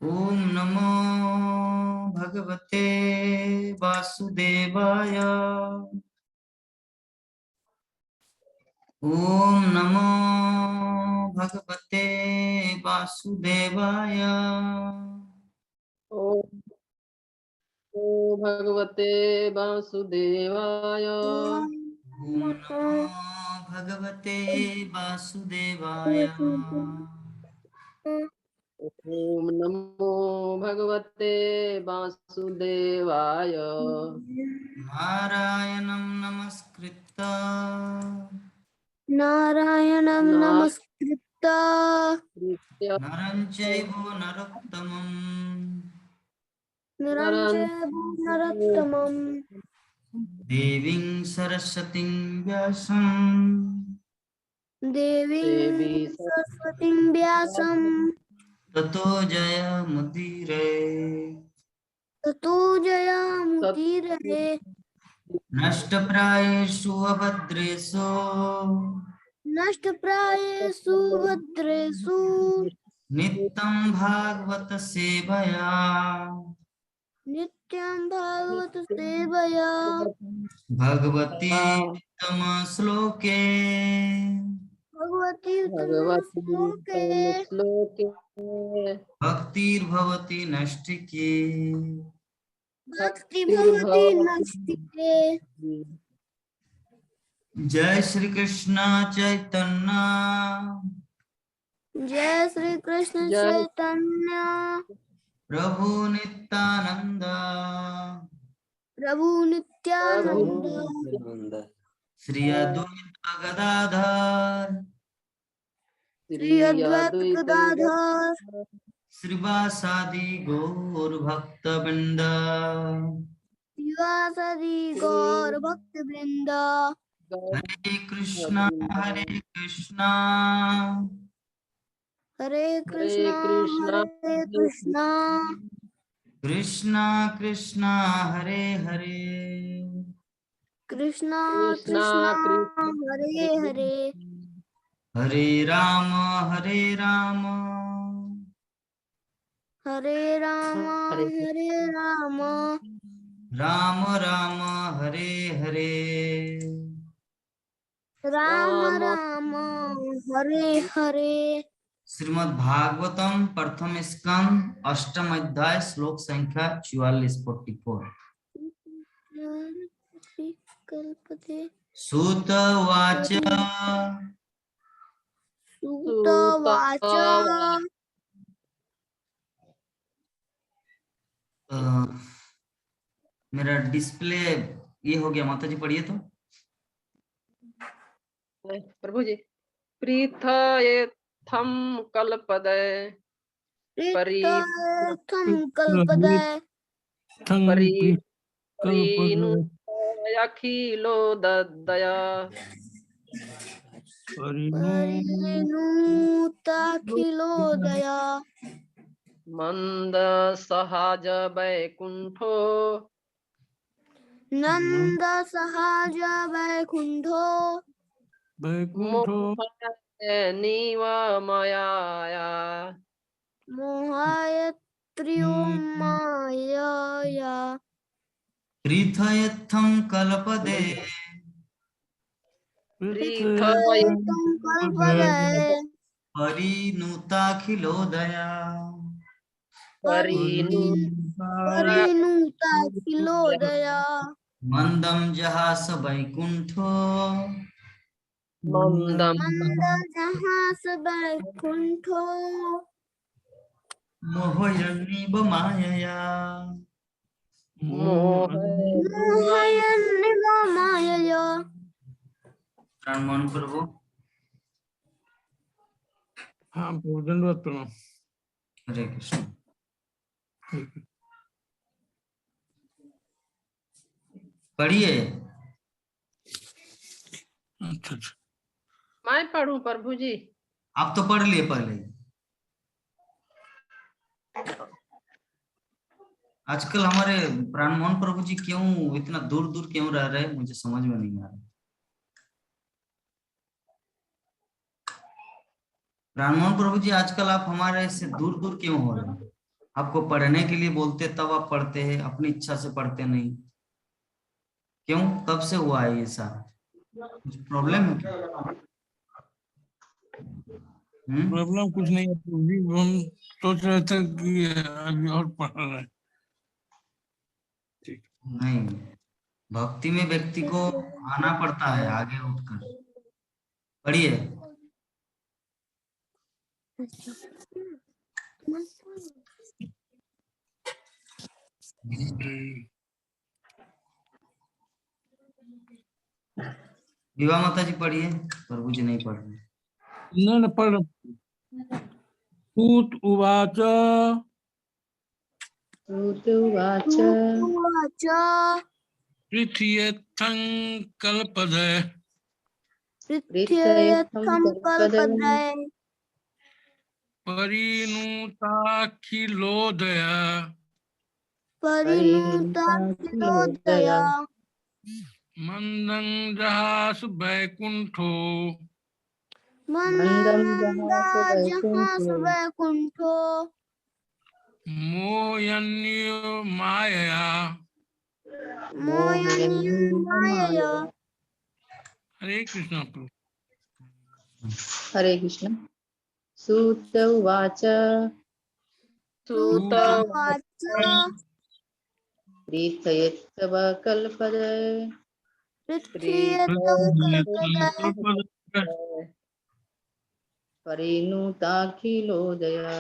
ओम नमो भगवते वासुदेवाय। ओम नमो भगवते वासुदेवाय। ओम भगवते वासुदेवाय। ओम नमो भगवते वासुदेवाय। ओम नमो भगवते वासुदेवाय। नारायणं नमस्कृत्य नारायणं नमस्कृत्य नरं चैव नरोत्तमं नरं चैव नरोत्तमं देवीं सरस्वतीं व्यासं देवीं सरस्वतीं व्यासं ततो जयमुदीरये। ततो जयमुदीरये। नष्टप्रायेषु अभद्रेषु नष्टप्रायेषु भद्रेषु नित्यं भागवत सेवया नित्यं भागवत सेवया भगवती उत्तम श्लोके भगवती उत्तमश्लोके श्लोके भक्तिर्भवति नष्टिके। भक्ति भवति नष्टिके। जय श्री कृष्ण चैतन्य जय श्री कृष्ण जय चैतन्य प्रभु नित्यानंद प्रभु नित्यानंद श्री अद्वैत गदाधर श्री अद्वैत गदाधर श्रीवासादि गौर भक्त वृंद शिवासदि गौर भक्त वृंद। हरे कृष्णा हरे कृष्णा हरे हरे कृष्णा कृष्णा कृष्णा हरे हरे कृष्णा कृष्णा कृष्णा कृष्णा हरे हरे हरे राम हरे राम हरे राम राम राम हरे हरे। राम राम हरे हरे। श्रीमद् भागवतम प्रथम स्कंद अष्टम अध्याय श्लोक संख्या 44-44। कल्पते सूत उवाच सूत वाच मेरा डिस्प्ले ये हो गया, माता जी पढ़िए तो। प्रभु जी प्रीथयेथम कल्पदे प्रीतयर्थं कल्पदे अखिलो ददया परिणुताखिलोदया मंद सहज वैकुंठो नंद सहज वैकुंठो नीव माया मोहायत्र्यो मायया प्रीथयत्थं कल्पदे प्रीतयर्थं कल्पदे परिणुताखिलोदया परिणुताखिलोदया मंदं जहास वैकुंठो मंदम मन्दजहास वैकुंठो मोहयन्निव मायया। मोहयन्निव मायया। मन प्रभु। हाँ दंडवत प्रणाम। हरे कृष्ण। पढ़िए। अच्छा अच्छा मैं पढ़ूं प्रभु जी? आप तो पढ़ लिए पहले। आजकल हमारे प्राणमोहन प्रभु जी क्यों इतना दूर दूर क्यों रह रहे हैं, मुझे समझ में नहीं आ रहा। प्राणमोहन प्रभु जी आजकल आप हमारे से दूर दूर क्यों हो रहे हैं? आपको पढ़ने के लिए बोलते तब आप पढ़ते हैं, अपनी इच्छा से पढ़ते नहीं। क्यों, कब से हुआ है ये सारा? कुछ प्रॉब्लम है क्या? प्रॉब्लम कुछ नहीं है प्रभु जी, हम सोच रहे थे कि अभी और पढ़ रहे हैं। ठीक। नहीं, भक्ति में व्यक्ति को आना पड़ता है आगे उठकर। पढ़िए। विवाह माता जी पढ़िए, प्रभु जी नहीं पढ़ रहे। न पढ़ सूत उवाच सूत उवाच उवाच पृथियत्थं कल्पदे पृथ्व्यर्थं कल्पद्रय परिणुताखिलोदय परिणुताखिलोदया मंदं जहास वैकुंठो मन्दं वैकुंठो मोयन्यो मायया। मोहनीं मायया। हरे कृष्ण प्रभु। हरे कृष्ण। सूत उवाच सूत उवाच प्रीतयेत्तव कल्पदे पृथ्व्यर्थं कल्पद्रय परिणुताखिलोदया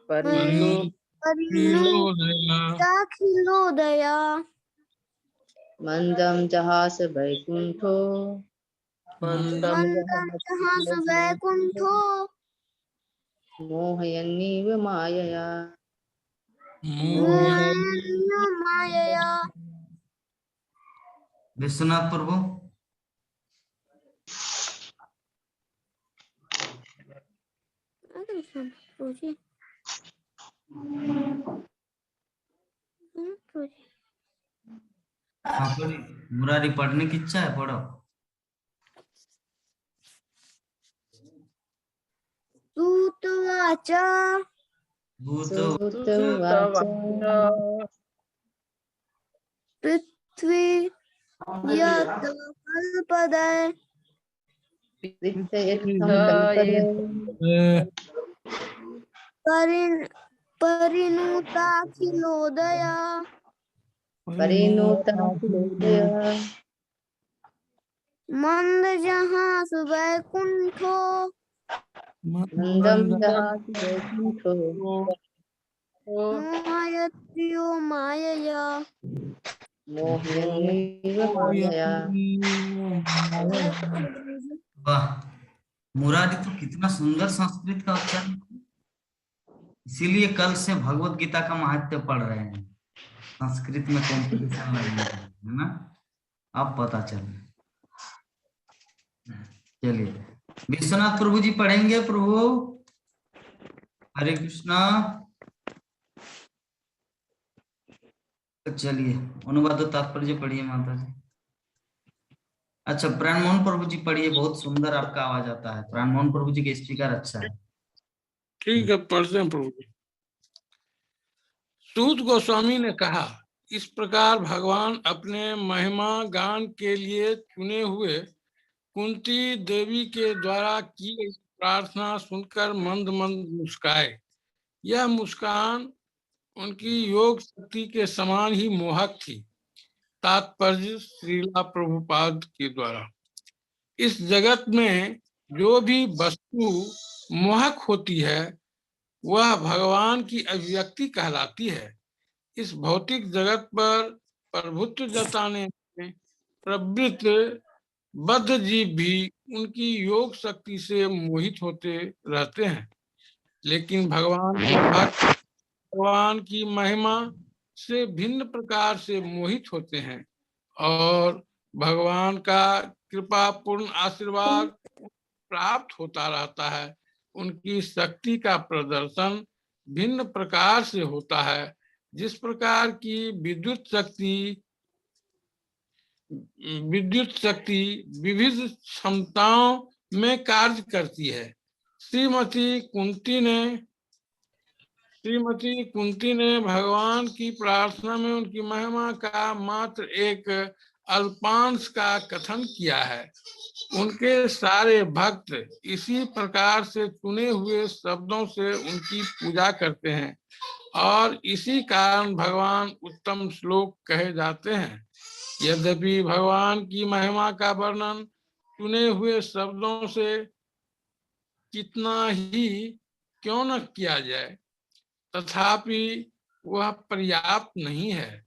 परिणुताखिलोदया मंदं जहास वैकुंठो मन्दं जहास वैकुंठो मोहयन्नीव मायया। मोहनीं मायया। विश्वनाथ प्रभु। हाँ पढ़िए, मुरारी पढ़ने की इच्छा है, पढ़ो। सूत उवाच सूत उवाच पृथ्व्यर्थं कल्पद्रय प्रीतयेत्तं कल्पदे परिणुताखिलोदया परिणुताखिलोदया मन्दजहास वैकुंठो मंदं जहास वैकुंठो मोहयत्यो मायया। मोहयन्नीव मायया। वाह, मुरारी तो कितना सुंदर संस्कृत का उच्चारण। इसीलिए कल से भगवत गीता का महत्व पढ़ रहे हैं, संस्कृत में कंपटीशन लगने का, है ना? अब पता चले। चलिए, विश्वनाथ प्रभु जी पढ़ेंगे। प्रभु हरे कृष्णा। चलिए, अनुवाद और तात्पर्य पढ़िए माता जी। अच्छा, प्राणमोहन प्रभु जी पढ़िए, बहुत सुंदर आपका आवाज आता है। प्राणमोहन प्रभु जी के स्पीकर अच्छा है। ठीक है, पढ़ते हैं प्रभु जी। सूत गोस्वामी ने कहा, इस प्रकार भगवान अपने महिमा गान के लिए चुने हुए कुंती देवी के द्वारा की गई प्रार्थना सुनकर मंद मंद मुस्काए। यह मुस्कान उनकी योग शक्ति के समान ही मोहक थी। तात्पर्य श्रीला प्रभुपाद के द्वारा। इस जगत में जो भी वस्तु मोहक होती है वह भगवान की अभिव्यक्ति कहलाती है। इस भौतिक जगत पर प्रभुत्व जताने में प्रवृत्त बद्ध जीव भी उनकी योग शक्ति से मोहित होते रहते हैं, लेकिन भगवान की महिमा से भिन्न प्रकार से मोहित होते हैं और भगवान का कृपा पूर्ण आशीर्वाद प्राप्त होता रहता है। उनकी शक्ति का प्रदर्शन भिन्न प्रकार से होता है। जिस प्रकार की विद्युत शक्ति विविध क्षमताओं में कार्य करती है। श्रीमती श्रीमती कुंती ने भगवान की प्रार्थना में उनकी महिमा का मात्र एक अल्पांश का कथन किया है। उनके सारे भक्त इसी प्रकार से चुने हुए शब्दों से उनकी पूजा करते हैं और इसी कारण भगवान उत्तम श्लोक कहे जाते हैं। यद्यपि भगवान की महिमा का वर्णन चुने हुए शब्दों से कितना ही क्यों न किया जाए, तथापि वह पर्याप्त नहीं है।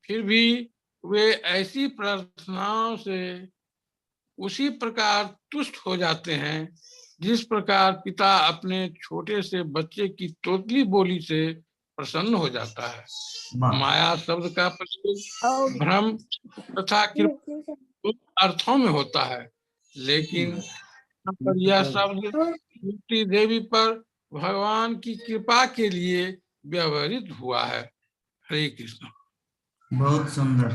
फिर भी वे ऐसी प्रार्थनाओं से उसी प्रकार तुष्ट हो जाते हैं जिस प्रकार पिता अपने छोटे से बच्चे की तोतली बोली से प्रसन्न हो जाता है। वाह। माया शब्द का प्रयोग भ्रम तथा कृपा अर्थों में होता है, लेकिन यह शब्द कुंती देवी पर भगवान की कृपा के लिए व्यवहृत हुआ है। हरे कृष्ण। बहुत सुंदर।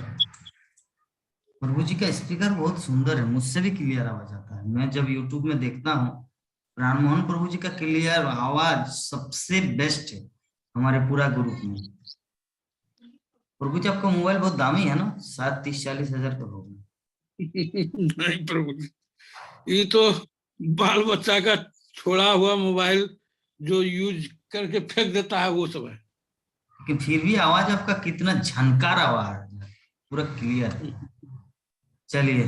प्रभु जी का स्पीकर बहुत सुंदर है, मुझसे भी क्लियर आवाज आता है। मैं जब यूट्यूब में देखता हूँ, प्राणमोहन प्रभु जी का क्लियर आवाज सबसे बेस्ट है हमारे पूरा ग्रुप में। प्रभु जी आपका मोबाइल बहुत दामी है ना, शायद 30-40 हजार का होगा। नहीं प्रभु जी, ये तो बाल बच्चा का छोड़ा हुआ मोबाइल जो यूज करके फेंक देता है वो सब है। कि फिर भी आवाज आपका कितना झनकार आवाज है, पूरा क्लियर। चलिए,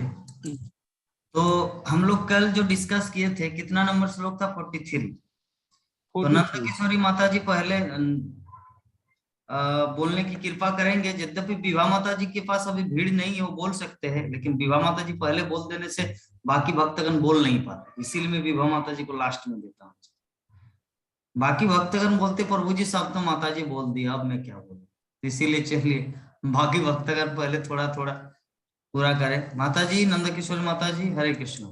तो हम लोग कल जो डिस्कस किए थे, कितना नंबर श्लोक था? 43। तो नंद किशोरी माता जी पहले बोलने की कृपा करेंगे। यद्यपि विभा माता जी के पास अभी भीड़ नहीं है, वो बोल सकते हैं, लेकिन विभा माता जी पहले बोल देने से बाकी भक्तगण बोल नहीं पाते, इसीलिए मैं विभा माता जी को लास्ट में देता हूँ। बाकी भक्तगण बोलते प्रभु जी सब तो माता जी बोल दिया, अब मैं क्या बोलूं, इसीलिए चलिए बाकी भक्तगण पहले थोड़ा थोड़ा पूरा करें। माता जी, नंद किशोर माता जी, हरे कृष्ण।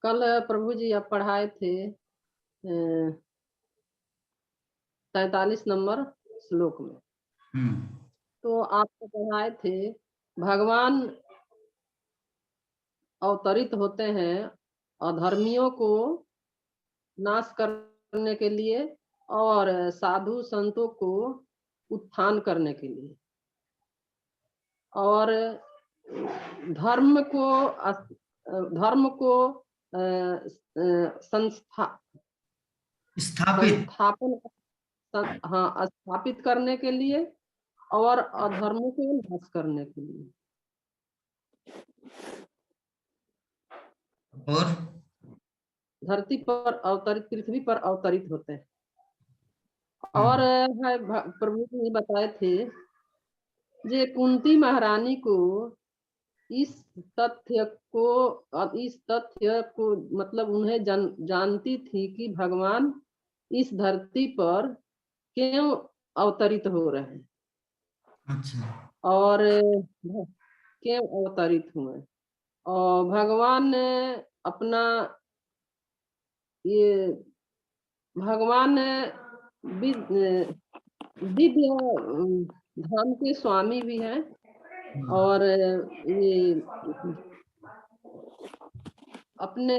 कल प्रभु जी आप पढ़ाए थे 43 नंबर श्लोक में। तो आपको पढ़ाए थे भगवान अवतरित होते हैं अधर्मियों को नाश करने के लिए और साधु संतों को उत्थान करने के लिए, और धर्म को स्थापित करने के लिए और अधर्म को नाश करने के लिए। और धरती पर अवतरित, पृथ्वी पर अवतरित होते हैं। और प्रभु जी बताए थे जे कुंती महारानी को इस तथ्य को मतलब उन्हें जानती थी कि भगवान इस धरती पर क्यों अवतरित हो रहे हैं। अच्छा। और क्यों अवतरित हुए, और भगवान ने अपना ये भगवान दिव्य धाम के स्वामी भी हैं, और ये अपने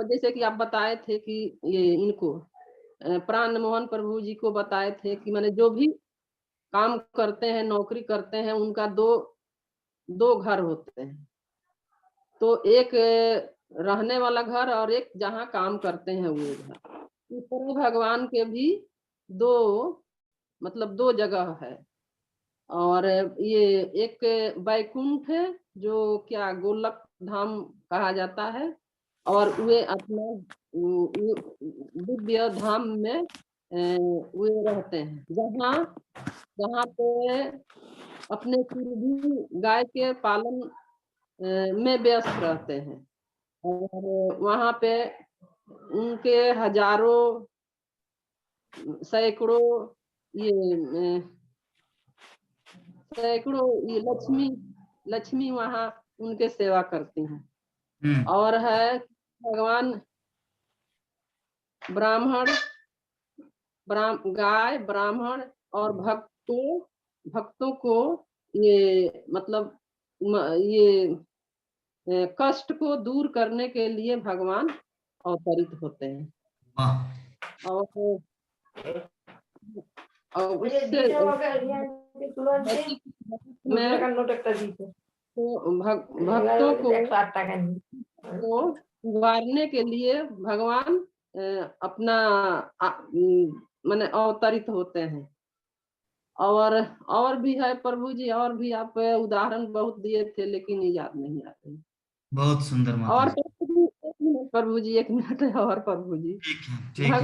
जैसे कि आप बताए थे कि ये इनको प्राण मोहन प्रभु जी को बताए थे कि मैंने जो भी काम करते हैं, नौकरी करते हैं, उनका दो घर होते हैं। तो एक रहने वाला घर और एक जहाँ काम करते हैं वो घर। इस तरह भगवान के भी दो जगह है। और ये एक बैकुंठ है जो क्या गोलक धाम कहा जाता है, और वे अपना दिव्य धाम में वे रहते हैं, जहाँ पे अपने कुल गाय के पालन में व्यस्त रहते हैं। और वहाँ पे उनके हजारों सैकड़ों ये लक्ष्मी वहाँ उनके सेवा करती हैं। और है भगवान गाय, ब्राह्मण और भक्तों को ये मतलब ये कष्ट को दूर करने के लिए भगवान अवतरित होते हैं। वाह, और उससे भक्तों को उबारने के लिए भगवान अपना माने अवतरित होते हैं। और भी है प्रभु जी, और भी आप उदाहरण बहुत दिए थे लेकिन ये याद नहीं आते। बहुत सुंदर माता और जी। प्रभु जी 1 मिनट है। और प्रभु जी, ठीक है, ठीक है।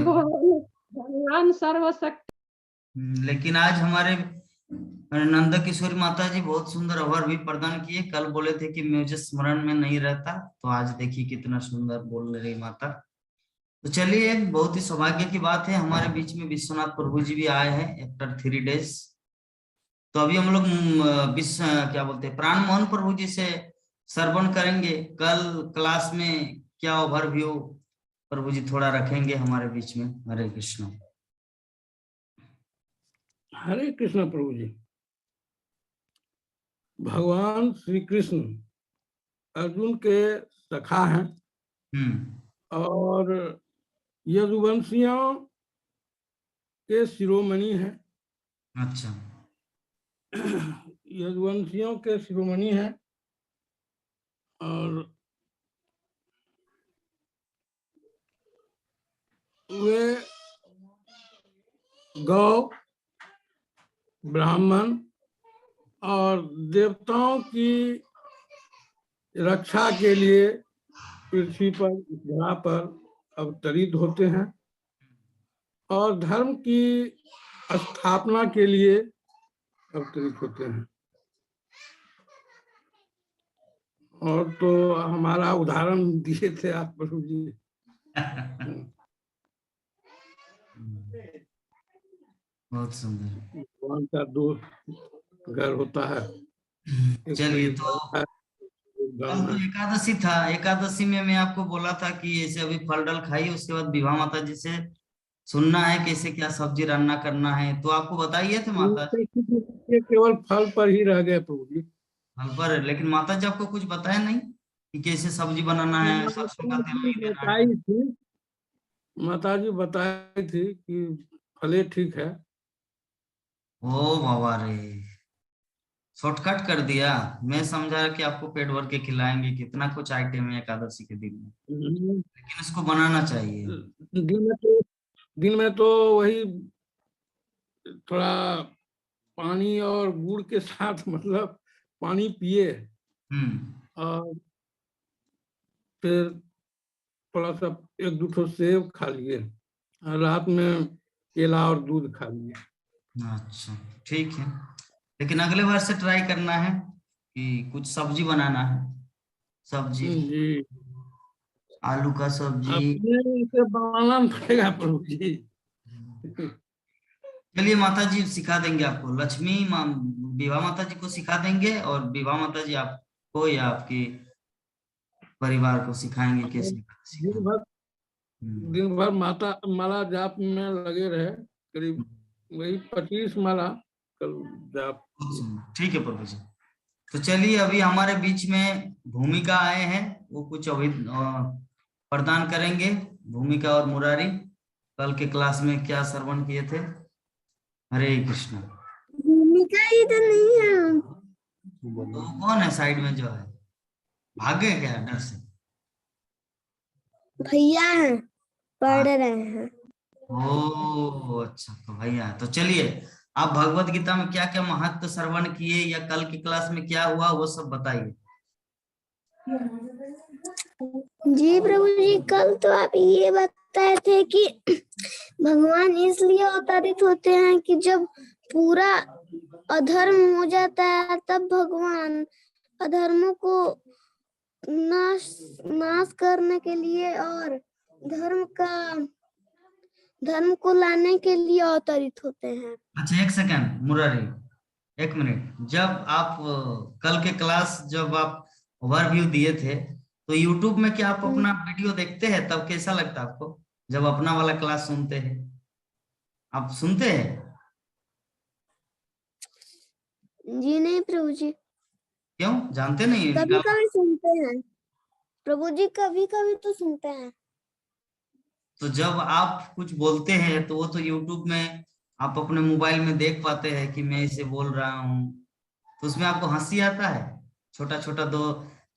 भगवान सर्वशक्ति। लेकिन आज हमारे नंद किशोरी माता जी बहुत सुंदर अवर भी प्रदान किए। कल बोले थे कि मुझे स्मरण में नहीं रहता, तो आज देखिए कितना सुंदर बोल रही माता। तो चलिए, बहुत ही सौभाग्य की बात है, हमारे बीच में विश्वनाथ प्रभु जी भी आए हैं आफ्टर 3 days। तो अभी हम लोग क्या बोलते हैं, प्राण मोहन प्रभु जी से श्रवण करेंगे। कल क्लास में क्या ओवरव्यू प्रभु जी थोड़ा रखेंगे हमारे बीच में। हरे कृष्ण। हरे कृष्ण प्रभु जी। भगवान श्री कृष्ण अर्जुन के सखा हैं और यदुवंशियों के शिरोमणि हैं। अच्छा, यदुवंशियों के शिरोमणि हैं और वे गौ, ब्राह्मण और देवताओं की रक्षा के लिए पृथ्वी पर, इस धरा पर अवतरित होते हैं और धर्म की स्थापना के लिए अवतरित होते हैं। और तो हमारा उदाहरण दिए थे आप प्रभु जी। बहुत सुंदर। भगवान का 2 घर होता है। चलिए, तो कल तो एकादशी था। एकादशी में मैं आपको बोला था कि ऐसे अभी फल डल खाइए, उसके बाद विवाह माता जी से सुनना है कैसे क्या सब्जी रान्ना करना है। तो आपको बताइए थे माता जी ये केवल फल पर ही रह गए प्रभु जी। फल पर, लेकिन माता जी आपको कुछ बताया नहीं कि कैसे सब्जी बनाना है, सरसों का तेल नहीं देना है। माता जी बताई थी कि फले ठीक है। ओ बाबा रे, शॉर्टकट कर दिया। मैं समझा कि आपको पेट भर के खिलाएंगे, कितना कुछ आइटम है एकादशी के दिन में, लेकिन इसको बनाना चाहिए। दिन में तो वही थोड़ा पानी और गुड़ के साथ मतलब पानी पिए और फिर थोड़ा सा 1-2 ठो सेब खा लिए और रात में केला और दूध खा लिए। अच्छा, ठीक है, लेकिन अगले बार से ट्राई करना है कि कुछ सब्जी बनाना है। सब्जी, जी, आलू का सब्जी। अपने से बनाना पड़ेगा प्रभु जी। चलिए, माता जी सिखा देंगे आपको। विवाह माता जी को सिखा देंगे, और विवाह माता जी आपको या आपके परिवार को सिखाएंगे कैसे दिन भर दिन भर माला जाप में लगे रहे। करीब वही 25 माला कल जाप। ठीक है प्रभु जी। तो चलिए, अभी हमारे बीच में भूमिका आए हैं, वो कुछ अभी प्रदान करेंगे। भूमिका और मुरारी कल के क्लास में क्या श्रवण किए थे। हरे कृष्ण। भूमिका ही तो नहीं है। तो कौन है साइड में जो है, भागे क्या डर से? भैया हैं, पढ़ रहे हैं। ओ अच्छा, तो भैया। तो चलिए, आप भगवत गीता में क्या क्या महत्व श्रवण किए, या कल की क्लास में क्या हुआ, वो सब बताइए। जी प्रभु जी, कल तो आप ये बताए थे कि भगवान इसलिए अवतरित होते हैं कि जब पूरा अधर्म हो जाता है तब भगवान अधर्मों को नाश करने के लिए और धर्म को लाने के लिए अवतरित होते हैं। अच्छा, एक सेकंड मुरारी, 1 मिनट। जब आप कल के क्लास जब आप ओवरव्यू दिए थे, तो यूट्यूब में क्या आप अपना वीडियो देखते हैं? तब कैसा लगता है आपको जब अपना वाला क्लास सुनते हैं? आप सुनते हैं? जी नहीं प्रभु जी, क्यों, जानते नहीं? कभी कभी सुनते हैं प्रभु जी, कभी कभी तो सुनते हैं। तो जब आप कुछ बोलते हैं तो वो तो यूट्यूब में आप अपने मोबाइल में देख पाते हैं कि मैं इसे बोल रहा हूँ, तो उसमें आपको हंसी आता है? छोटा छोटा दो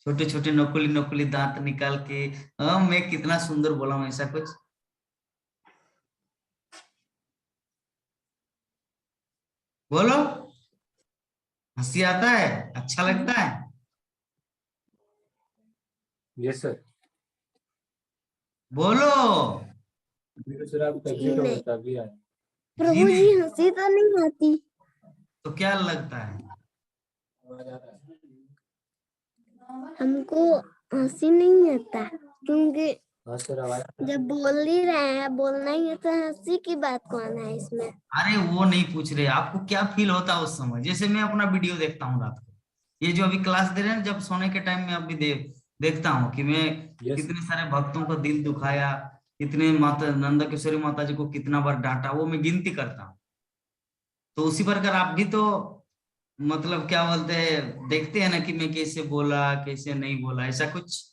छोटे छोटे नकुली नकुली दांत निकाल के मैं कितना सुंदर बोला हूँ, ऐसा कुछ? बोलो, हंसी आता है? अच्छा लगता है? Yes sir. बोलो। सर आप जी नहीं तभी आए। प्रभु जी जी, हंसी तो नहीं आती। तो क्या लगता है? हमको हंसी नहीं आता, क्योंकि हाँ सर आवाज। जब बोल ही रहे हैं, बोलना ही है, तो हंसी की बात कौन है इसमें? अरे वो नहीं पूछ रहे, आपको क्या फील होता है उस समय? जैसे मैं अपना वीडियो देखता हूँ रात को, ये जो अभी क्लास दे रहे हैं, जब सोने के टाइम में अभी देखता हूँ कि मैं कितने सारे भक्तों का दिल दुखाया, कितने माता नंदा किशोरी माता जी को कितना बार डांटा, वो मैं गिनती करता हूँ। तो उसी प्रकार आप भी तो मतलब क्या बोलते हैं, देखते हैं ना कि मैं कैसे बोला कैसे नहीं बोला, ऐसा कुछ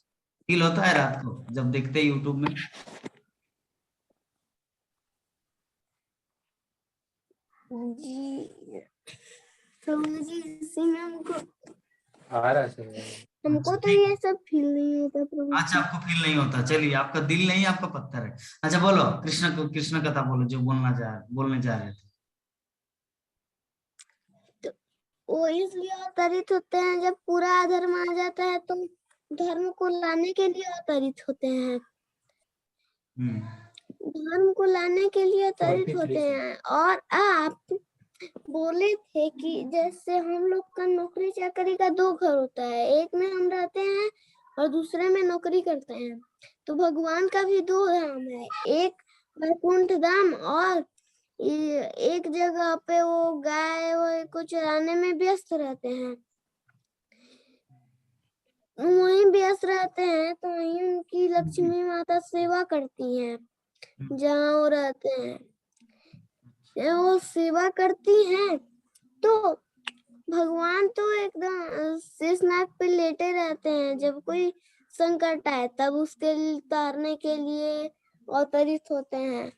फील होता है रात को जब देखते हैं यूट्यूब में? जी प्रभु जी, इसी में हमको आ रहा सर। हमको तो ठीक। ये सब फील नहीं होता प्रभु अच्छा, जी। आपको फील नहीं होता, चलिए, आपका दिल नहीं, आपका पत्थर है। अच्छा बोलो, कृष्ण कथा बोलो, जो बोलने जा रहे थे। वो इसलिए अवतरित होते हैं, जब पूरा अधर्म आ जाता है तो धर्म को लाने के लिए अवतरित होते हैं। धर्म को लाने के लिए अवतरित होते हैं। और आप बोले थे कि जैसे हम लोग का नौकरी चाकरी का 2 घर होता है, एक में हम रहते हैं और दूसरे में नौकरी करते हैं। तो भगवान का भी 2 धाम है, एक वैकुंठ धाम, और एक जगह पे वो गाय को चराने में व्यस्त रहते हैं। वहीं व्यस्त रहते हैं तो वहीं उनकी लक्ष्मी माता सेवा करती हैं, जहाँ वो रहते हैं। वो सेवा करती हैं तो भगवान तो एकदम शेषनाग पे लेटे रहते हैं। जब कोई संकट आए तब उसके तारने के लिए अवतरित होते हैं।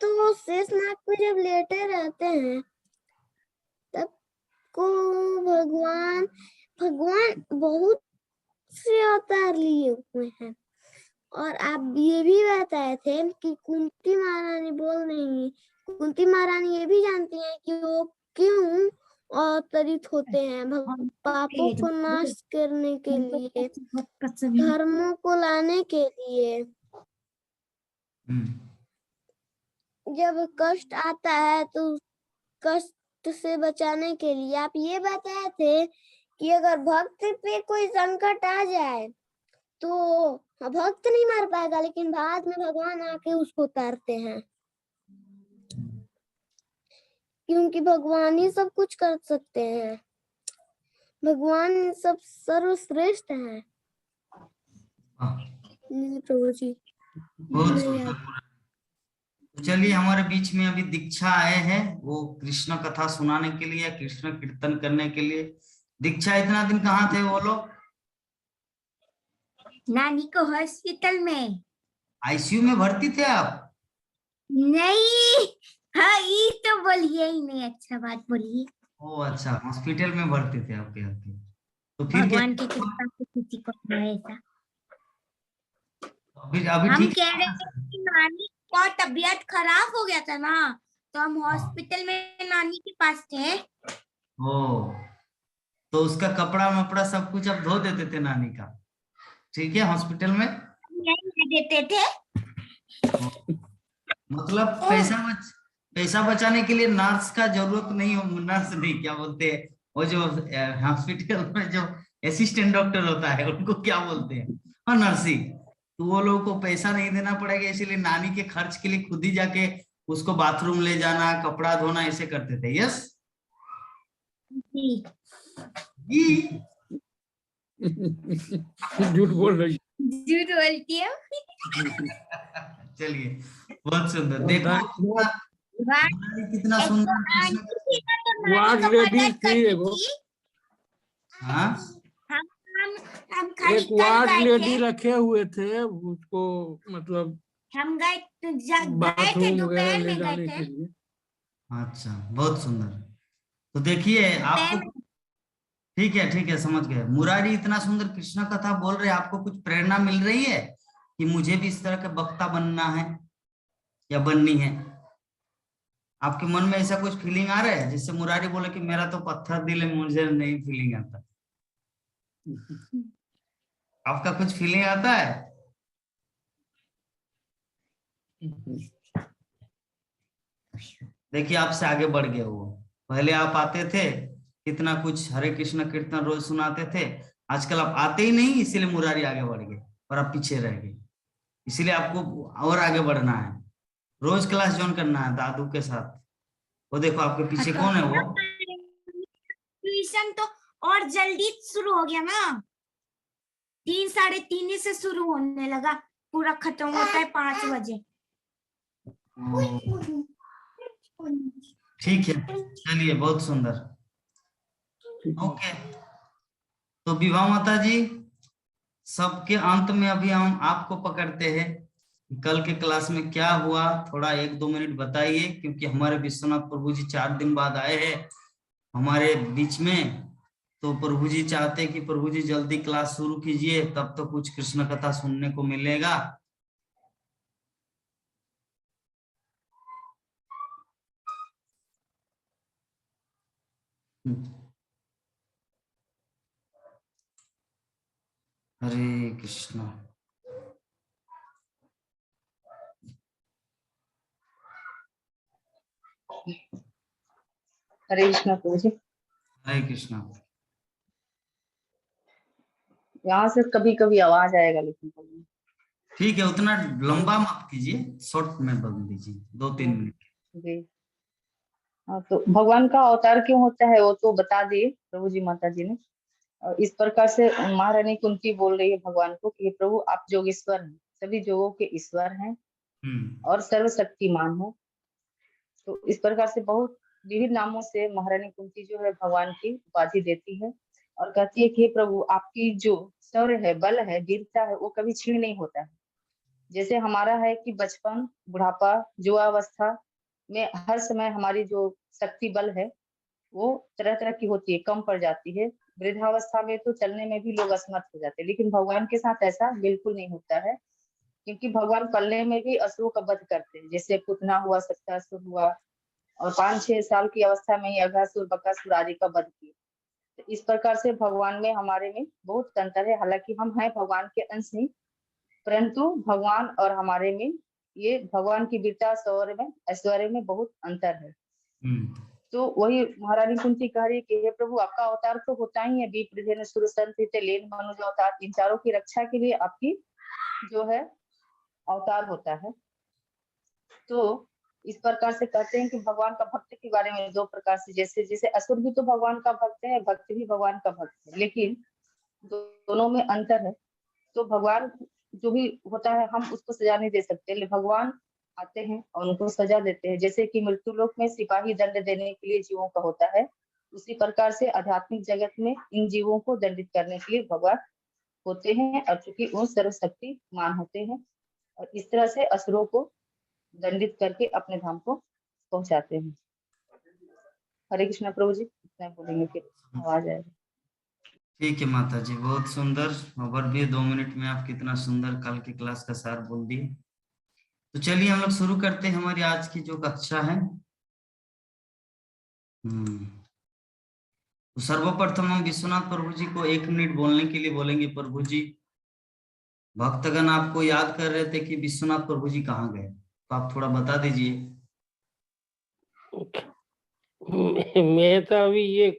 तो वो शेषनाग पे जब लेटे रहते हैं तब को भगवान बहुत से अवतार लिए हुए हैं। और आप ये भी बताए थे कि कुंती महारानी बोल रही, कुंती महारानी ये भी जानती हैं कि वो क्यों अवतरित होते हैं, पापों को नाश करने के लिए, धर्मों को लाने के लिए। जब कष्ट आता है तो कष्ट से बचाने के लिए आप ये बताए थे कि अगर भक्त पे कोई संकट आ जाए तो भक्त नहीं मार पाएगा, लेकिन बाद में भगवान आके उसको उतारते हैं, क्योंकि भगवान ही सब कुछ कर सकते हैं। भगवान सब सर्वश्रेष्ठ हैं। प्रभु जी बहुत सुंदर। तो चलिए, हमारे बीच में अभी दीक्षा आए हैं, वो कृष्ण कथा सुनाने के लिए, कृष्ण कीर्तन करने के लिए। दीक्षा, इतना दिन कहाँ थे वो लोग? नानी को हॉस्पिटल में। आईसीयू में भर्ती थे आप? नहीं, हाँ ये तो बोलिए ही नहीं, अच्छा बात बोलिए। ओ अच्छा, हॉस्पिटल में भर्ती थे। Okay okay. तो फिर भगवान की कृपा से किसी को नहीं ऐसा। अभी हम ठीक कह है? रहे हैं कि नानी का तबीयत खराब हो गया था ना, तो हम हॉस्पिटल में नानी के पास थे। ओ, तो उसका कपड़ा मपड़ा सब कुछ आप धो देते थे नानी का? ठीक है, हॉस्पिटल में नहीं देते थे। मतलब पैसा बचाने के लिए नर्स का जरूरत नहीं हो, नर्स नहीं, क्या बोलते हैं वो जो हॉस्पिटल में जो असिस्टेंट डॉक्टर होता है, उनको क्या बोलते हैं? हाँ, नर्सिंग। तो वो लोगों को पैसा नहीं देना पड़ेगा, इसीलिए नानी के खर्च के लिए खुद ही जाके उसको बाथरूम ले जाना, कपड़ा धोना, ऐसे करते थे। यस जी जी। झूठ बोल रही। झूठ बोलती है। चलिए, बहुत सुंदर। देखो कितना एक तो सुंदर आंटी कृष्ण। थी ना, तो नानी वाट को लेडीज मदद थी करती वो। थी। हाँ, हम एक वार्ड लेडी रखे हुए थे उसको, मतलब हम गए थे बाथरूम वगैरह दोपहर ले में गए जाने थे। के लिए। अच्छा, बहुत सुंदर। तो देखिए आपको, दोपहर में। ठीक है, समझ गए। मुरारी इतना सुंदर कृष्ण कथा बोल रहे हैं, आपको कुछ प्रेरणा मिल रही है कि मुझे भी इस तरह का वक्ता बनना है या बननी है? आपके मन में ऐसा कुछ फीलिंग आ रहा है जिससे मुरारी बोले कि मेरा तो पत्थर दिल है, मुझे नहीं फीलिंग आता? आपका कुछ फीलिंग आता है? देखिए आपसे आगे बढ़ गया वो। पहले आप आते थे, कितना कुछ हरे कृष्ण कीर्तन रोज सुनाते थे, आजकल आप आते ही नहीं, इसीलिए मुरारी आगे बढ़ गए और आप पीछे रह गए। इसीलिए आपको और आगे बढ़ना है, रोज क्लास ज्वाइन करना है दादू के साथ। वो देखो आपके पीछे कौन है वो? ट्यूशन तो और जल्दी शुरू हो गया ना, 3 साढ़े 3 से शुरू होने लगा, पूरा खत्म होता है 5 बजे। ठीक है, चलिए, बहुत सुंदर। ओके, तो विभा माता जी, सबके अंत में अभी हम आपको पकड़ते हैं। कल के क्लास में क्या हुआ, थोड़ा 1-2 मिनट बताइए, क्योंकि हमारे विश्वनाथ प्रभु जी 4 दिन बाद आए हैं हमारे बीच में। तो प्रभु जी चाहते हैं कि प्रभु जी जल्दी क्लास शुरू कीजिए, तब तो कुछ कृष्ण कथा सुनने को मिलेगा। हरे कृष्णा। हरे कृष्णा प्रभु जी। हरे कृष्णा। यहाँ से कभी कभी आवाज आएगा लेकिन प्रभु जी। ठीक है, उतना लंबा मत कीजिए, शॉर्ट में बदल दीजिए, 2-3 मिनट। जी हाँ, तो भगवान का अवतार क्यों होता है वो तो बता दिए प्रभु जी माता जी ने। और इस प्रकार से महारानी कुंती बोल रही है भगवान को कि प्रभु आप जोगेश्वर हैं, सभी जोगों के ईश्वर हैं और सर्वशक्तिमान है। तो इस प्रकार से बहुत विविध नामों से महारानी कुंती जो है भगवान की उपाधि देती है और कहती है कि हे प्रभु आपकी जो शौर्य है, बल है, वीरता है, वो कभी क्षीण नहीं होता है। जैसे हमारा है कि बचपन, बुढ़ापा, युवावस्था में हर समय हमारी जो शक्ति बल है वो तरह तरह की होती है, कम पड़ जाती है। वृद्धावस्था में तो चलने में भी लोग असमर्थ हो जाते हैं, लेकिन भगवान के साथ ऐसा बिल्कुल नहीं होता है, क्योंकि भगवान पलने में भी असुरों का वध करते हैं। जैसे पुतना हुआ, सत्तासुर हुआ, और 5-6 साल की अवस्था में ही अघासुर, बकासुर आदि का वध किया। तो इस प्रकार से भगवान में हमारे में बहुत अंतर है। हालांकि हम हैं भगवान के अंश ही, परंतु भगवान और हमारे में ये भगवान की वीरता, शौर्य में, ऐश्वर्य में बहुत अंतर है। तो वही महारानी कुंती कह रही कि हे प्रभु आपका अवतार तो होता ही है, विप्रधेनु सुरसंत लेन मनुज अवतार, इन चारों की रक्षा के लिए आपकी जो है अवतार होता है। तो इस प्रकार से कहते हैं कि भगवान का भक्त के बारे में 2 प्रकार से, जैसे असुर भी तो भगवान का भक्त है, भक्त भी भगवान का भक्त है, लेकिन दोनों में अंतर है। तो भगवान जो भी होता है हम उसको सजा नहीं दे सकते, लेकिन भगवान आते हैं और उनको सजा देते हैं। जैसे कि मृत्यु लोक में सिपाही दंड देने के लिए जीवों का होता है, उसी प्रकार से आध्यात्मिक जगत में इन जीवों को दंडित करने के लिए भगवान होते हैं, और चूंकि वो सर्वशक्तिमान होते हैं और इस तरह से असुरों को दंडित करके अपने धाम को पहुंचाते हैं। हरे कृष्णा प्रभु जी, इतना बोलेंगे फिर आवाज आएगी। ठीक है माता जी, बहुत सुंदर ओवरव्यू, 2 मिनट में आप कितना सुंदर कल की क्लास का सार बोल दिए। तो चलिए हम लोग शुरू करते हैं हमारी आज की जो कक्षा है। तो सर्वप्रथम हम विश्वनाथ प्रभु जी को 1 मिनट बोलने के लिए बोलेंगे। प्रभु जी, भक्तगण आपको याद कर रहे थे कि विश्वनाथ प्रभु जी कहाँ गए, तो आप थोड़ा बता दीजिए। मैं तो अभी ये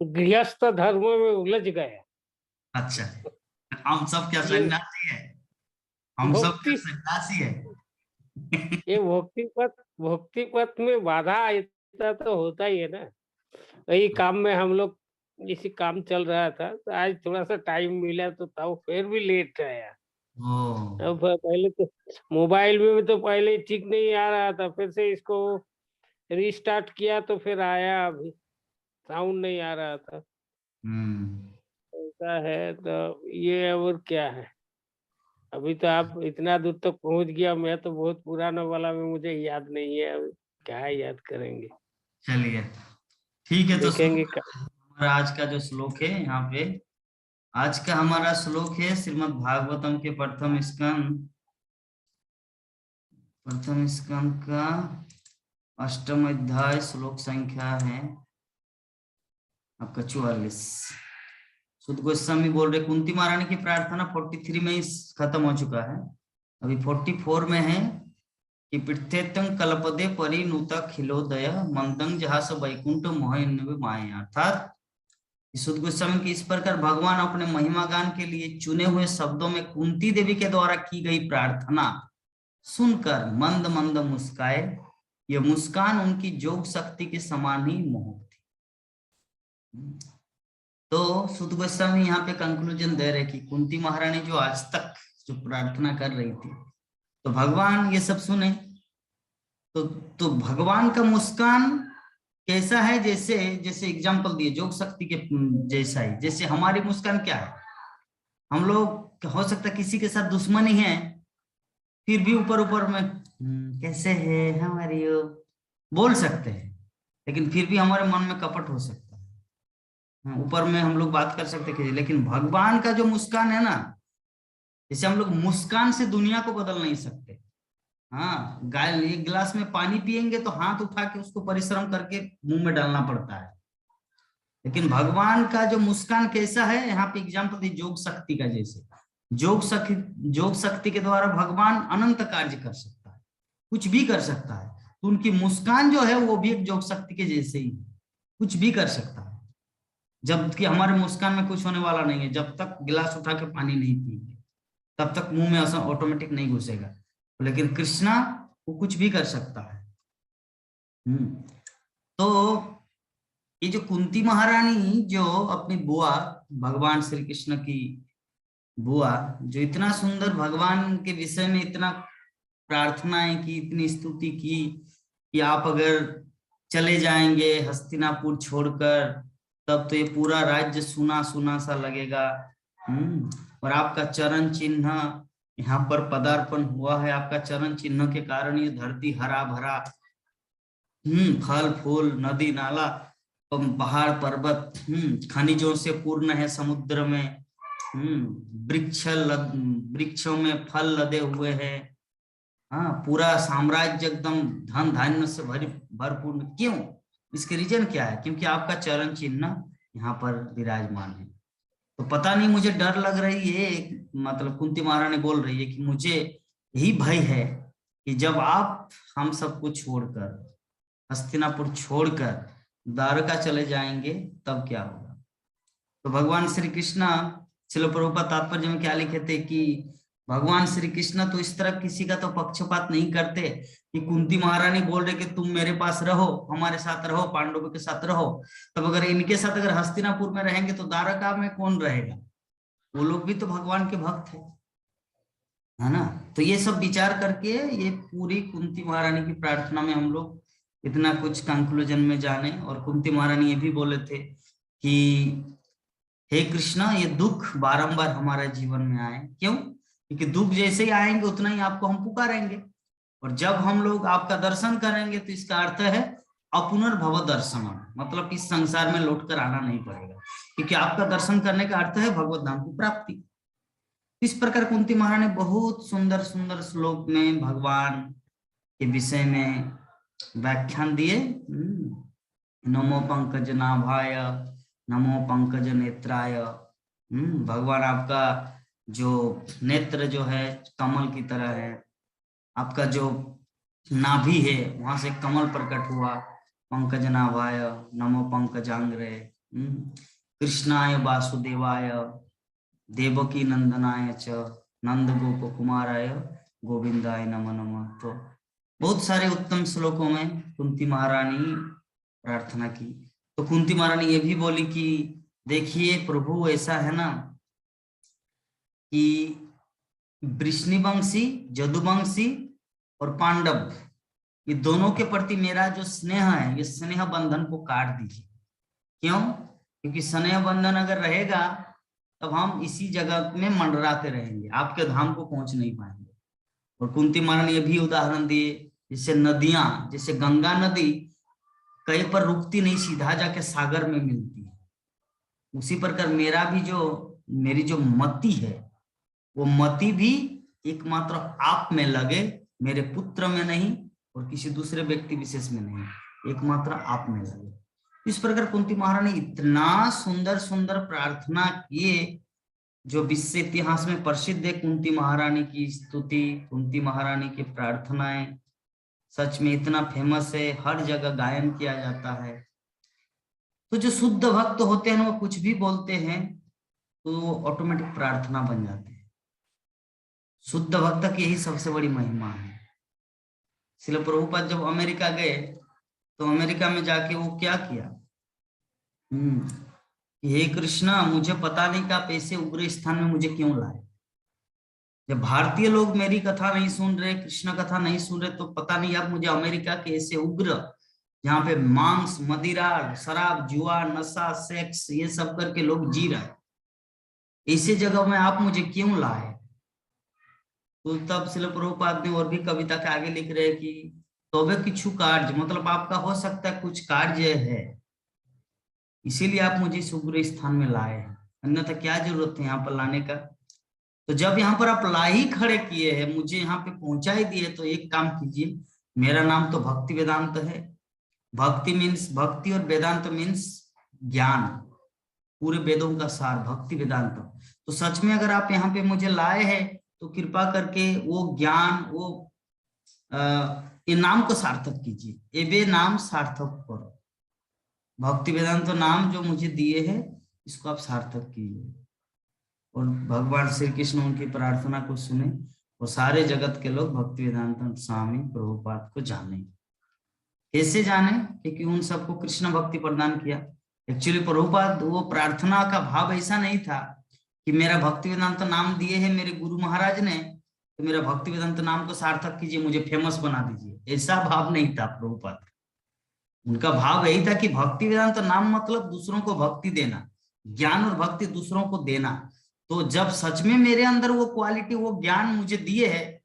गृहस्थ धर्म में उलझ गया। अच्छा, हम सब क्या सन्यासी है? हम सब क्या सन्यासी है? ये भक्ति पथ में बाधा आता तो होता ही है ना। वही काम में हम लोग, इसी काम चल रहा था, तो आज थोड़ा सा टाइम मिला तो था, फिर भी लेट आया। अब पहले तो मोबाइल में तो पहले ठीक नहीं आ रहा था, फिर से इसको रीस्टार्ट किया तो फिर आया, अभी साउंड नहीं आ रहा था। ऐसा आता है तो ये और क्या है। अभी तो आप इतना दूर तक पहुंच गया, मैं तो बहुत पुराना वाला में मुझे याद नहीं है, अभी क्या याद करेंगे। चलिए ठीक है, तो देखेंगे हमारा आज का जो श्लोक है यहाँ पे, आज का हमारा श्लोक है श्रीमद् भागवतम के प्रथम स्कंद का 8वां अध्याय, श्लोक संख्या है आपका 44। सुद गोस्वामी बोल रहे कुंती महारानी की प्रार्थना 43 में ही खत्म हो चुका है, अभी 44 में है कि पृथ्वेतं कल्पदे परिणुता खिलोदय मंदं जहास वैकुंठ मोहन माया। अर्थात सुद गोस्वामी की इस प्रकार भगवान अपने महिमा गान के लिए चुने हुए शब्दों में कुंती देवी के द्वारा की गई प्रार्थना सुनकर मंद मंद मुस्काए। यह मुस्कान उनकी जोग शक्ति के समान ही मोहक थी। तो सुद गोस्वामी यहाँ पे कंक्लूजन दे रहे कि कुंती महारानी जो आज तक जो प्रार्थना कर रही थी, तो भगवान ये सब सुने। तो भगवान का मुस्कान कैसा है, जैसे एग्जांपल दिए जोग शक्ति के जैसा ही। जैसे हमारी मुस्कान क्या है, हम लोग हो सकता है किसी के साथ दुश्मनी है, फिर भी ऊपर ऊपर में कैसे है हमारी बोल सकते हैं, लेकिन फिर भी हमारे मन में कपट हो सकता है। ऊपर में हम लोग बात कर सकते हैं, लेकिन भगवान का जो मुस्कान है ना, जैसे हम लोग मुस्कान से दुनिया को बदल नहीं सकते। हाँ, गाय एक गिलास में पानी पिएंगे तो हाथ उठा के उसको परिश्रम करके मुंह में डालना पड़ता है, लेकिन भगवान का जो मुस्कान कैसा है, यहाँ पे एग्जाम्पल दी जोग शक्ति का। जैसे जोग शक्ति के द्वारा भगवान अनंत कार्य कर सकता है, कुछ भी कर सकता है। तो उनकी मुस्कान जो है वो भी एक जोग शक्ति के जैसे ही कुछ भी कर सकता है, जबकि हमारे मुस्कान में कुछ होने वाला नहीं है। जब तक गिलास उठा के पानी नहीं पिएंगे तब तक मुंह में ऐसा ऑटोमेटिक नहीं घुसेगा, लेकिन कृष्णा वो कुछ भी कर सकता है। तो ये जो कुंती महारानी जो अपनी बुआ भगवान श्री कृष्ण की बुआ, जो इतना सुंदर भगवान के विषय में इतना प्रार्थनाएं की, इतनी स्तुति की कि आप अगर चले जाएंगे हस्तिनापुर छोड़कर तब तो ये पूरा राज्य सुना सुना सा लगेगा। और आपका चरण चिन्ह यहाँ पर पदार्पण हुआ है, आपका चरण चिन्ह के कारण ये धरती हरा भरा, फल फूल नदी नाला पहाड़ पर्वत खनिजों से पूर्ण है। समुद्र में वृक्षों में फल लदे हुए हैं। हाँ, पूरा साम्राज्य एकदम धन धान्य से भरपूर। क्यों? इसके रीजन क्या है? क्योंकि आपका चरण चिन्ह यहाँ पर विराजमान है। तो पता नहीं, मुझे डर लग रही है, मतलब कुंती महारानी बोल रही है कि मुझे यही भय है कि जब आप हम सबको छोड़कर हस्तिनापुर छोड़कर द्वारका चले जाएंगे तब क्या होगा। तो भगवान श्री कृष्ण श्रील प्रभुपाद तात्पर्य में क्या लिखे थे कि भगवान श्री कृष्ण तो इस तरह किसी का तो पक्षपात नहीं करते कि कुंती महारानी बोल रहे कि तुम मेरे पास रहो, हमारे साथ रहो, पांडवों के साथ रहो। तब अगर इनके साथ अगर हस्तिनापुर में रहेंगे तो द्वारका में कौन रहेगा? वो लोग भी तो भगवान के भक्त है ना। तो ये सब विचार करके ये पूरी कुंती महारानी की प्रार्थना में हम लोग इतना कुछ कंक्लूजन में जाने। और कुंती महारानी ये भी बोले थे कि हे कृष्णा, ये दुख बारंबार हमारे जीवन में आए। क्यों? क्योंकि दुख जैसे ही आएंगे उतना ही आपको हम पुकारेंगे, और जब हम लोग आपका दर्शन करेंगे तो इसका अर्थ है अपुनर्भव दर्शन, मतलब इस संसार में लौट कर आना नहीं पड़ेगा, क्योंकि आपका दर्शन करने का अर्थ है भगवत धाम की प्राप्ति। इस प्रकार कुंती महारानी बहुत सुंदर सुंदर श्लोक में भगवान के विषय में व्याख्यान दिए। नमो पंकज नाभाय, नमो पंकज नेत्राय। भगवान आपका जो नेत्र जो है कमल की तरह है, आपका जो नाभि है वहां से कमल प्रकट हुआ। पंकज नाभाय, नमो पंकजांग्रे, कृष्णाय वासुदेवाय, देवकी नंदनाय च, नंद गोप कुमाराय, गोविंदाय नमो नमः। तो बहुत सारे उत्तम श्लोकों में कुंती महारानी प्रार्थना की। तो कुंती महारानी ये भी बोली कि देखिए प्रभु, ऐसा है ना कि वृष्णिवंशी, जदुवंशी और पांडव, ये दोनों के प्रति मेरा जो स्नेह है, ये स्नेह बंधन को काट दीजिए। क्यों? क्योंकि स्नेह बंधन अगर रहेगा तब हम इसी जगत में मंडराते रहेंगे, आपके धाम को पहुंच नहीं पाएंगे। और कुंती महारानी ये भी उदाहरण दिए, जैसे नदियां, जैसे गंगा नदी कहीं पर रुकती नहीं, सीधा जाके सागर में मिलती है, उसी प्रकार मेरी जो मति है, वो मति भी एकमात्र आप में लगे, मेरे पुत्र में नहीं और किसी दूसरे व्यक्ति विशेष में नहीं, एकमात्र आप में लगे। इस प्रकार कुंती महारानी इतना सुंदर सुंदर प्रार्थना किए, जो विश्व इतिहास में प्रसिद्ध है। कुंती महारानी की स्तुति, कुंती महारानी की प्रार्थनाएं सच में इतना फेमस है, हर जगह गायन किया जाता है। तो जो शुद्ध भक्त होते हैं वो कुछ भी बोलते हैं तो वो ऑटोमेटिक प्रार्थना बन जाते हैं। शुद्ध भक्त की यही सबसे बड़ी महिमा है। श्रील प्रभुपाद जब अमेरिका गए तो अमेरिका में जाके वो क्या किया, हे कृष्णा, मुझे पता नहीं कि आप ऐसे उग्र स्थान में मुझे क्यों लाए। जब भारतीय लोग मेरी कथा नहीं सुन रहे, कृष्ण कथा नहीं सुन रहे, तो पता नहीं आप मुझे अमेरिका के ऐसे उग्र, जहाँ पे मांस, मदिरा, शराब, जुआ, नशा, सेक्स ये सब करके लोग जी रहे, ऐसे जगह में आप मुझे क्यों लाए। तो तब श्रील प्रभुपाद ने और भी कविता के आगे लिख रहे कि तोबे किछु कार्य, मतलब आपका हो सकता है कुछ कार्य है, इसीलिए आप मुझे इस उग्र स्थान में लाए हैं, अन्यथा क्या जरूरत है यहाँ पर लाने का। तो जब यहाँ पर आप ला ही खड़े किए हैं, मुझे यहाँ पे पहुंचा ही दिए, तो एक काम कीजिए, मेरा नाम तो भक्ति वेदांत है। भक्ति मीन्स, भक्ति और वेदांत मीन्स ज्ञान, पूरे वेदों का सार भक्ति वेदांत। तो सच में अगर आप यहाँ पे मुझे लाए हैं तो कृपा करके वो ज्ञान, वो ये नाम को सार्थक कीजिए, एबे नाम सार्थक करो। भक्ति वेदांत नाम जो मुझे दिए हैं इसको आप सार्थक कीजिए। और भगवान श्री कृष्ण उनकी प्रार्थना को सुने और सारे जगत के लोग भक्ति वेदांत स्वामी प्रभुपाद को जाने। कैसे जाने? क्योंकि उन सबको कृष्ण भक्ति प्रदान किया। एक्चुअली प्रभुपाद, वो प्रार्थना का भाव ऐसा नहीं था कि मेरा भक्ति वेदांत नाम दिए है मेरे गुरु महाराज ने, तो मेरा भक्ति वेदांत नाम को सार्थक कीजिए, मुझे फेमस बना दीजिए, ऐसा भाव नहीं था प्रभुपाद। उनका भाव यही था कि भक्ति वेदांत नाम मतलब दूसरों को भक्ति देना, ज्ञान और भक्ति दूसरों को देना। तो जब सच में मेरे अंदर वो क्वालिटी, वो ज्ञान मुझे दिए है,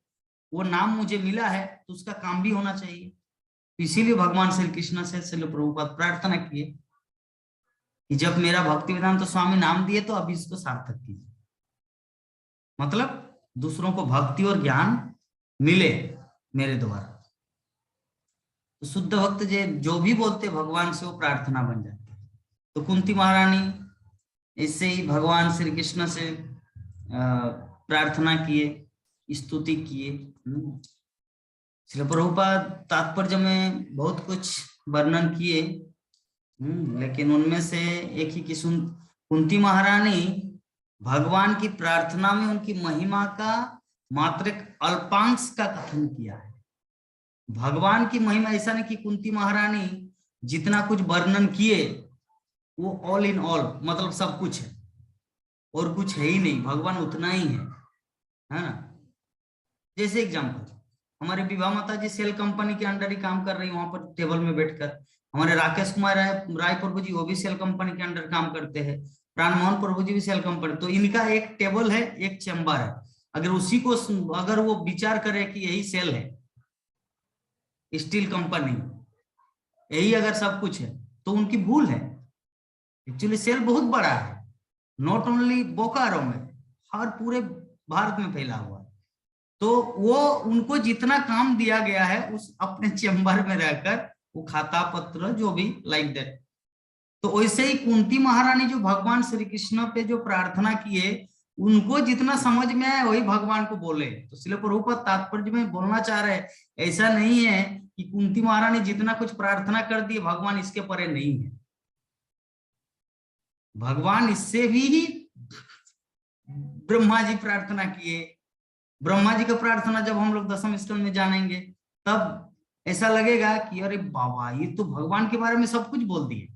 वो नाम मुझे मिला है, तो उसका काम भी होना चाहिए। इसीलिए भगवान श्री कृष्ण से श्रील प्रभुपाद प्रार्थना किए कि जब मेरा भक्ति वेदांत स्वामी नाम दिए तो अभी इसको सार्थक कीजिए, मतलब दूसरों को भक्ति और ज्ञान मिले मेरे द्वारा। तो शुद्ध भक्त जो भी बोलते भगवान से वो प्रार्थना बन जाती है। तो कुंती महारानी इससे ही भगवान श्री कृष्ण से प्रार्थना किए, स्तुति किए। श्रील प्रभुपाद तात्पर्य में बहुत कुछ वर्णन किए, लेकिन उनमें से एक ही कि कुंती महारानी भगवान की प्रार्थना में उनकी महिमा का मात्र एक अल्पांश का कथन किया है। भगवान की महिमा ऐसा नहीं कि कुंती महारानी जितना कुछ वर्णन किए वो ऑल इन ऑल, मतलब सब कुछ है और कुछ है ही नहीं, भगवान उतना ही है ना। जैसे एग्जांपल, हमारे विभा माता जी सेल कंपनी के अंडर ही काम कर रही है, वहां पर टेबल में बैठकर। हमारे राकेश कुमार राय प्रभु जी, वो भी सेल कंपनी के अंडर काम करते हैं। प्राण मोहन प्रभु जी भी सेल कंपनी। तो इनका एक टेबल है, एक चैम्बर है। अगर उसी को, अगर वो विचार करे कि यही सेल है, स्टील कंपनी, यही अगर सब कुछ है, तो उनकी भूल है। एक्चुअली सेल बहुत बड़ा है, नॉट ओनली बोकारो में, हर पूरे भारत में फैला हुआ है। तो वो उनको जितना काम दिया गया है उस अपने चैम्बर में रहकर वो खाता पत्र जो भी लाइक दैट। तो वैसे ही कुंती महारानी जो भगवान श्री कृष्ण पे जो प्रार्थना किए, उनको जितना समझ में आया वही भगवान को बोले। तो श्रील प्रभुपाद तात्पर्य में बोलना चाह रहे, ऐसा नहीं है कि कुंती महारानी जितना कुछ प्रार्थना कर दी भगवान इसके परे नहीं है। भगवान इससे भी ब्रह्मा जी प्रार्थना किए। ब्रह्मा जी का प्रार्थना जब हम लोग 10वें स्कंद में जानेंगे तब ऐसा लगेगा कि अरे बाबा, ये तो भगवान के बारे में सब कुछ बोल दिए।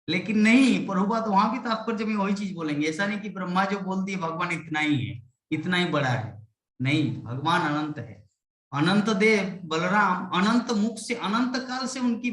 लेकिन नहीं, प्रभुपाद वहां भी तात्पर्य में वही चीज बोलेंगे। ऐसा नहीं कि ब्रह्मा जो बोल दिए भगवान इतना ही है, इतना ही बड़ा है। नहीं, भगवान अनंत है। अनंत देव बलराम अनंत मुख से, अनंत काल से उनकी